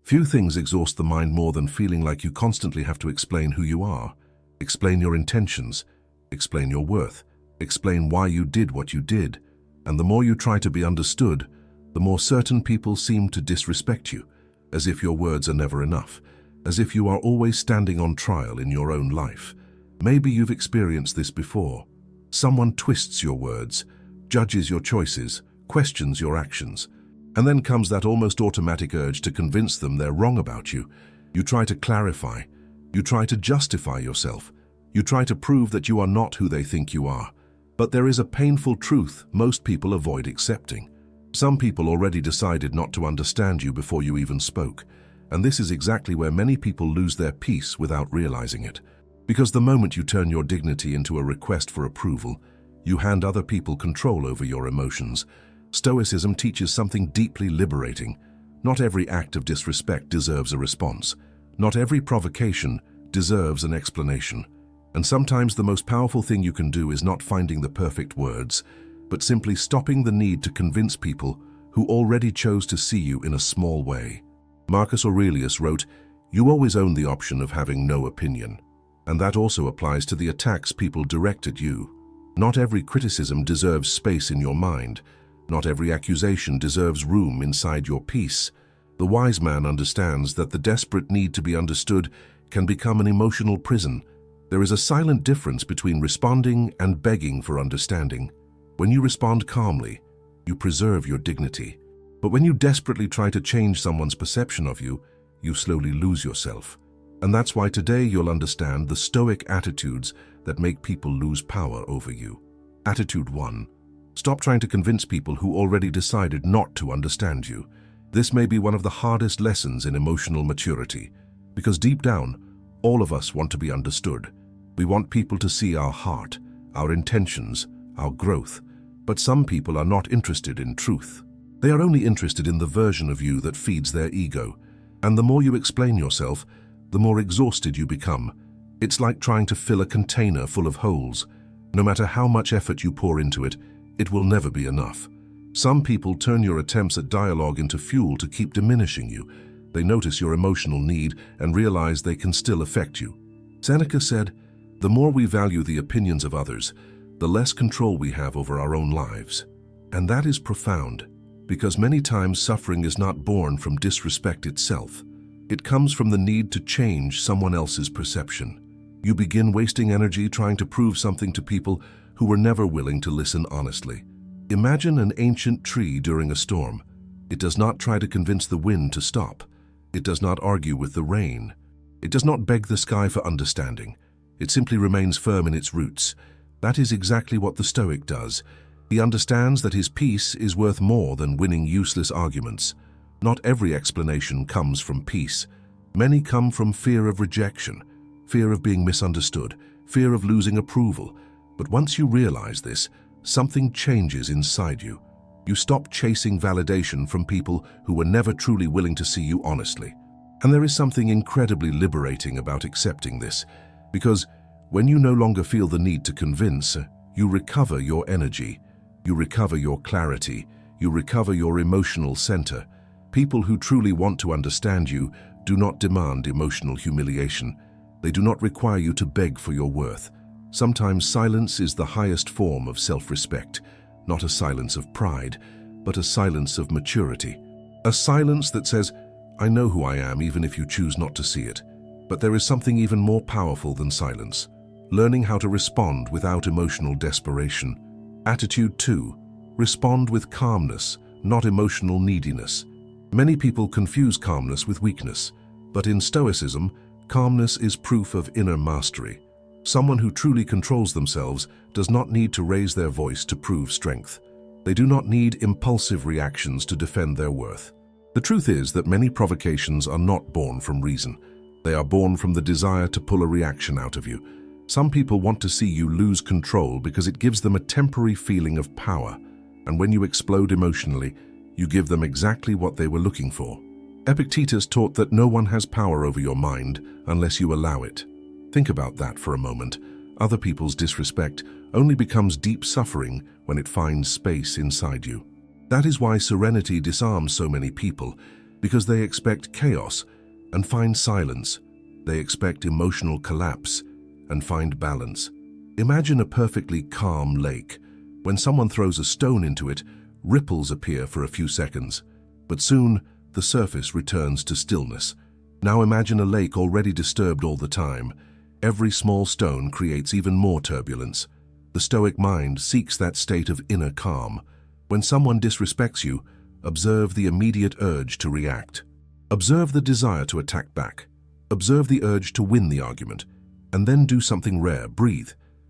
Few things exhaust the mind more than feeling like you constantly have to explain who you are, explain your intentions, explain your worth, explain why you did what you did. And the more you try to be understood, the more certain people seem to disrespect you, as if your words are never enough, as if you are always standing on trial in your own life. Maybe you've experienced this before. Someone twists your words, judges your choices, questions your actions. And then comes that almost automatic urge to convince them they're wrong about you. You try to clarify. You try to justify yourself. You try to prove that you are not who they think you are. But there is a painful truth most people avoid accepting. Some people already decided not to understand you before you even spoke. And this is exactly where many people lose their peace without realizing it. Because the moment you turn your dignity into a request for approval, you hand other people control over your emotions. Stoicism teaches something deeply liberating. Not every act of disrespect deserves a response. Not every provocation deserves an explanation. And sometimes the most powerful thing you can do is not finding the perfect words, but simply stopping the need to convince people who already chose to see you in a small way. Marcus Aurelius wrote, "You always own the option of having no opinion." And that also applies to the attacks people direct at you. Not every criticism deserves space in your mind. Not every accusation deserves room inside your peace. The wise man understands that the desperate need to be understood can become an emotional prison. There is a silent difference between responding and begging for understanding. When you respond calmly, you preserve your dignity. But when you desperately try to change someone's perception of you, you slowly lose yourself. And that's why today you'll understand the Stoic attitudes that make people lose power over you. Attitude 1. Stop trying to convince people who already decided not to understand you. This may be one of the hardest lessons in emotional maturity, because deep down, all of us want to be understood. We want people to see our heart, our intentions, our growth. But some people are not interested in truth. They are only interested in the version of you that feeds their ego. And the more you explain yourself, the more exhausted you become. It's like trying to fill a container full of holes. No matter how much effort you pour into it, it will never be enough. Some people turn your attempts at dialogue into fuel to keep diminishing you. They notice your emotional need and realize they can still affect you. Seneca said, "The more we value the opinions of others, the less control we have over our own lives." And that is profound, because many times suffering is not born from disrespect itself. It comes from the need to change someone else's perception. You begin wasting energy trying to prove something to people who were never willing to listen honestly. Imagine an ancient tree during a storm. It does not try to convince the wind to stop. It does not argue with the rain. It does not beg the sky for understanding. It simply remains firm in its roots. That is exactly what the Stoic does. He understands that his peace is worth more than winning useless arguments. Not every explanation comes from peace. Many come from fear of rejection, fear of being misunderstood, fear of losing approval. But once you realize this, something changes inside you. You stop chasing validation from people who were never truly willing to see you honestly. And there is something incredibly liberating about accepting this, because when you no longer feel the need to convince, you recover your energy, you recover your clarity, you recover your emotional center. People who truly want to understand you do not demand emotional humiliation. They do not require you to beg for your worth. Sometimes silence is the highest form of self-respect, not a silence of pride, but a silence of maturity. A silence that says, "I know who I am even if you choose not to see it." But there is something even more powerful than silence: learning how to respond without emotional desperation. Attitude 2. Respond with calmness, not emotional neediness. Many people confuse calmness with weakness, but in Stoicism, calmness is proof of inner mastery. Someone who truly controls themselves does not need to raise their voice to prove strength. They do not need impulsive reactions to defend their worth. The truth is that many provocations are not born from reason. They are born from the desire to pull a reaction out of you. Some people want to see you lose control because it gives them a temporary feeling of power. And when you explode emotionally, you give them exactly what they were looking for. Epictetus taught that no one has power over your mind unless you allow it. Think about that for a moment. Other people's disrespect only becomes deep suffering when it finds space inside you. That is why serenity disarms so many people. because they expect chaos and find silence. They expect emotional collapse and find balance. Imagine a perfectly calm lake. When someone throws a stone into it, ripples appear for a few seconds, but soon the surface returns to stillness. Now imagine a lake already disturbed all the time. Every small stone creates even more turbulence. The Stoic mind seeks that state of inner calm. When someone disrespects you, observe the immediate urge to react. Observe the desire to attack back. Observe the urge to win the argument. And then do something rare, breathe.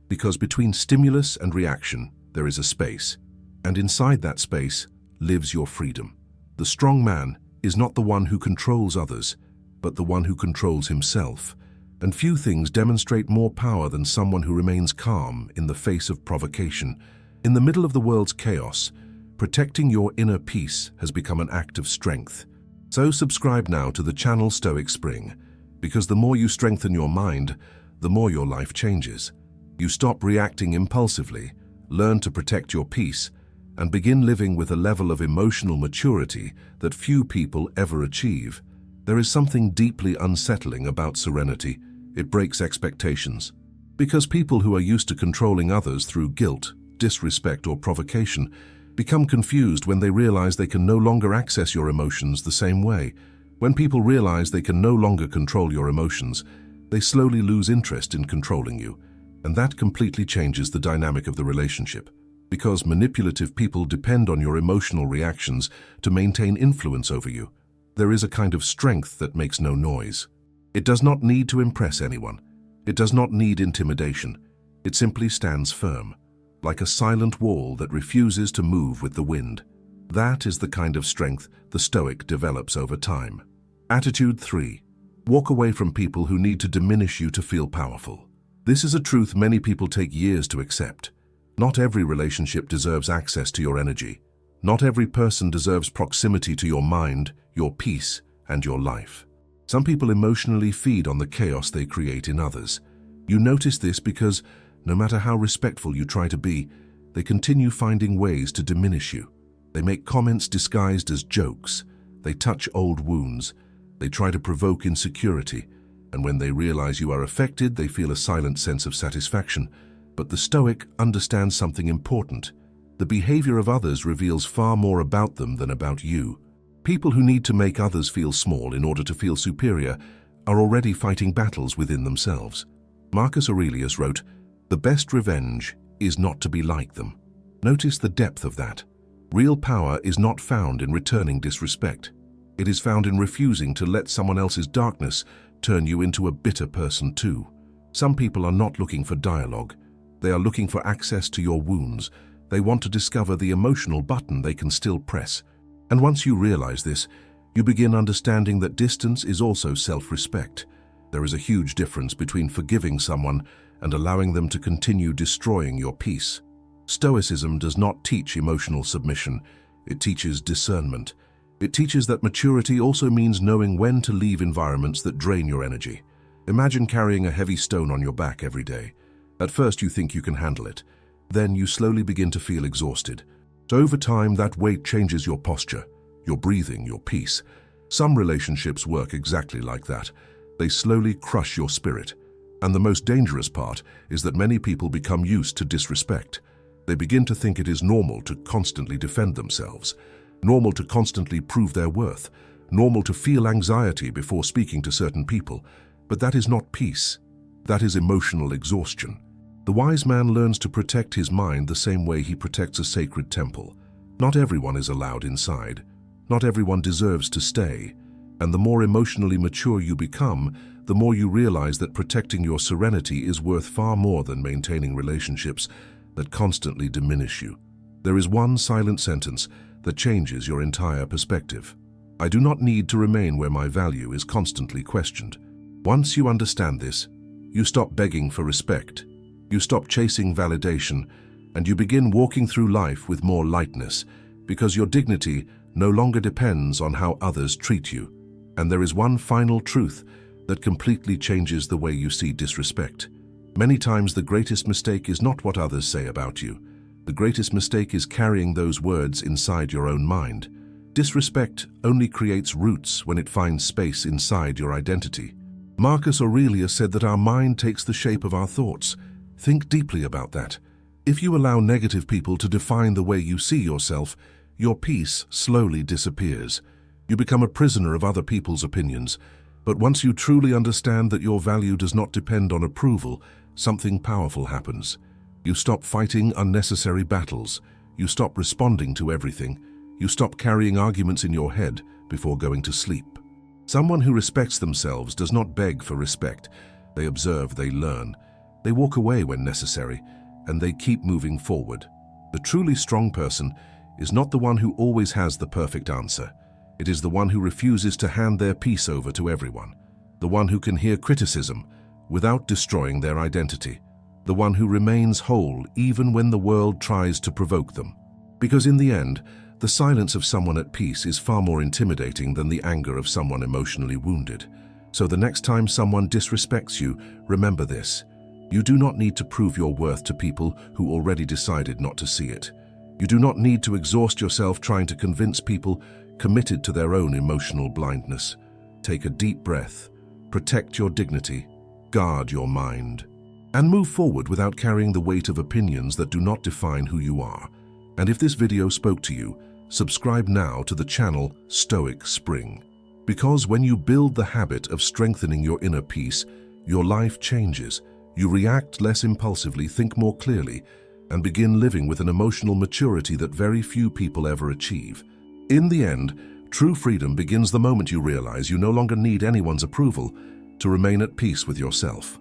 Because between stimulus and reaction, there is a space. And inside that space lives your freedom. The strong man is not the one who controls others, but the one who controls himself. And few things demonstrate more power than someone who remains calm in the face of provocation. In the middle of the world's chaos, protecting your inner peace has become an act of strength. So subscribe now to the channel Stoic Spring, because the more you strengthen your mind, the more your life changes. You stop reacting impulsively, learn to protect your peace, and begin living with a level of emotional maturity that few people ever achieve. There is something deeply unsettling about serenity. It breaks expectations. Because people who are used to controlling others through guilt, disrespect, or provocation become confused when they realize they can no longer access your emotions the same way. When people realize they can no longer control your emotions, they slowly lose interest in controlling you, and that completely changes the dynamic of the relationship. Because manipulative people depend on your emotional reactions to maintain influence over you. There is a kind of strength that makes no noise. It does not need to impress anyone. It does not need intimidation. It simply stands firm, like a silent wall that refuses to move with the wind. That is the kind of strength the Stoic develops over time. Attitude 3. Walk away from people who need to diminish you to feel powerful. This is a truth many people take years to accept. Not every relationship deserves access to your energy. Not every person deserves proximity to your mind, your peace, and your life. Some people emotionally feed on the chaos they create in others. You notice this because, no matter how respectful you try to be, they continue finding ways to diminish you. They make comments disguised as jokes. They touch old wounds. They try to provoke insecurity. And when they realize you are affected, they feel a silent sense of satisfaction. But the Stoic understands something important. The behavior of others reveals far more about them than about you. People who need to make others feel small in order to feel superior are already fighting battles within themselves. Marcus Aurelius wrote, "The best revenge is not to be like them." Notice the depth of that. Real power is not found in returning disrespect. It is found in refusing to let someone else's darkness turn you into a bitter person too. Some people are not looking for dialogue. They are looking for access to your wounds. They want to discover the emotional button they can still press. And once you realize this, you begin understanding that distance is also self-respect. There is a huge difference between forgiving someone and allowing them to continue destroying your peace. Stoicism does not teach emotional submission. It teaches discernment. It teaches that maturity also means knowing when to leave environments that drain your energy. Imagine carrying a heavy stone on your back every day. At first you think you can handle it. Then you slowly begin to feel exhausted. So over time, that weight changes your posture, your breathing, your peace. Some relationships work exactly like that. They slowly crush your spirit. And the most dangerous part is that many people become used to disrespect. They begin to think it is normal to constantly defend themselves, normal to constantly prove their worth, normal to feel anxiety before speaking to certain people. But that is not peace. That is emotional exhaustion. The wise man learns to protect his mind the same way he protects a sacred temple. Not everyone is allowed inside. Not everyone deserves to stay. And the more emotionally mature you become, the more you realize that protecting your serenity is worth far more than maintaining relationships that constantly diminish you. There is one silent sentence that changes your entire perspective. I do not need to remain where my value is constantly questioned. Once you understand this, you stop begging for respect. You stop chasing validation, and you begin walking through life with more lightness, because your dignity no longer depends on how others treat you. And there is one final truth that completely changes the way you see disrespect. Many times the greatest mistake is not what others say about you. The greatest mistake is carrying those words inside your own mind. Disrespect only creates roots when it finds space inside your identity. Marcus Aurelius said that our mind takes the shape of our thoughts. Think deeply about that. If you allow negative people to define the way you see yourself, your peace slowly disappears. You become a prisoner of other people's opinions. But once you truly understand that your value does not depend on approval, something powerful happens. You stop fighting unnecessary battles. You stop responding to everything. You stop carrying arguments in your head before going to sleep. Someone who respects themselves does not beg for respect. They observe, they learn. They walk away when necessary, and they keep moving forward. The truly strong person is not the one who always has the perfect answer. It is the one who refuses to hand their peace over to everyone. The one who can hear criticism without destroying their identity. The one who remains whole even when the world tries to provoke them. Because in the end, the silence of someone at peace is far more intimidating than the anger of someone emotionally wounded. So the next time someone disrespects you, remember this. You do not need to prove your worth to people who already decided not to see it. You do not need to exhaust yourself trying to convince people committed to their own emotional blindness. Take a deep breath, protect your dignity, guard your mind, and move forward without carrying the weight of opinions that do not define who you are. And if this video spoke to you, subscribe now to the channel Stoic Spring. Because when you build the habit of strengthening your inner peace, your life changes. You react less impulsively, think more clearly, and begin living with an emotional maturity that very few people ever achieve. In the end, true freedom begins the moment you realize you no longer need anyone's approval to remain at peace with yourself.